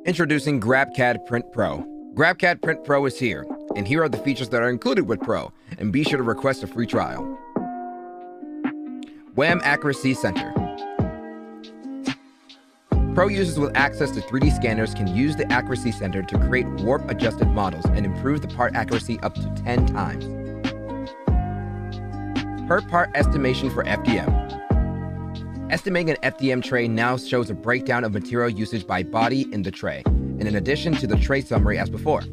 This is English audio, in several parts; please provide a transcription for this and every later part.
Introducing GrabCAD Print Pro. GrabCAD Print Pro is here, and here are the features that are included with Pro, and be sure to request a free trial. WAM Accuracy Center. Pro users with access to 3D scanners can use the Accuracy Center to create warp-adjusted models and improve the part accuracy up to 10 times. Per part estimation for FDM. Estimating an FDM tray now shows a breakdown of material usage by body in the tray, and in addition to the tray summary as before.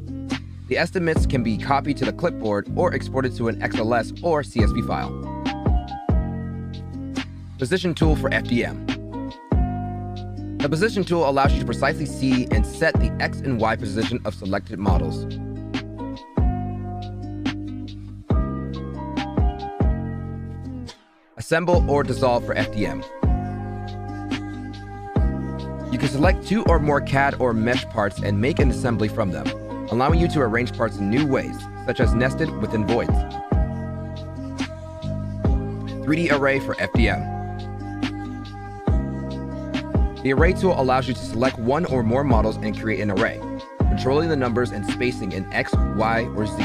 The estimates can be copied to the clipboard or exported to an XLS or CSV file. Position tool for FDM. The position tool allows you to precisely see and set the X and Y position of selected models. Assemble or dissolve for FDM. You can select 2 or more CAD or mesh parts and make an assembly from them, allowing you to arrange parts in new ways, such as nested within voids. 3D array for FDM. The array tool allows you to select 1 or more models and create an array, controlling the numbers and spacing in X, Y, or Z.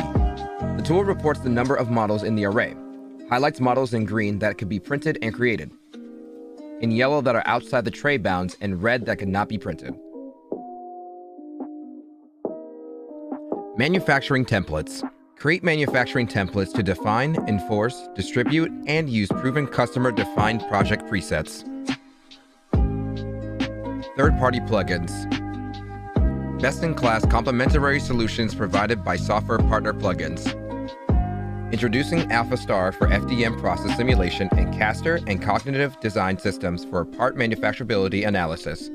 The tool reports the number of models in the array, highlights models in green that can be printed and created, in yellow that are outside the tray bounds, and red that cannot be printed. Manufacturing templates. Create manufacturing templates to define, enforce, distribute, and use proven customer-defined project presets. Third-party plugins. Best-in-class complementary solutions provided by software partner plugins. Introducing AlphaStar for FDM process simulation and Caster and cognitive design systems for part manufacturability analysis.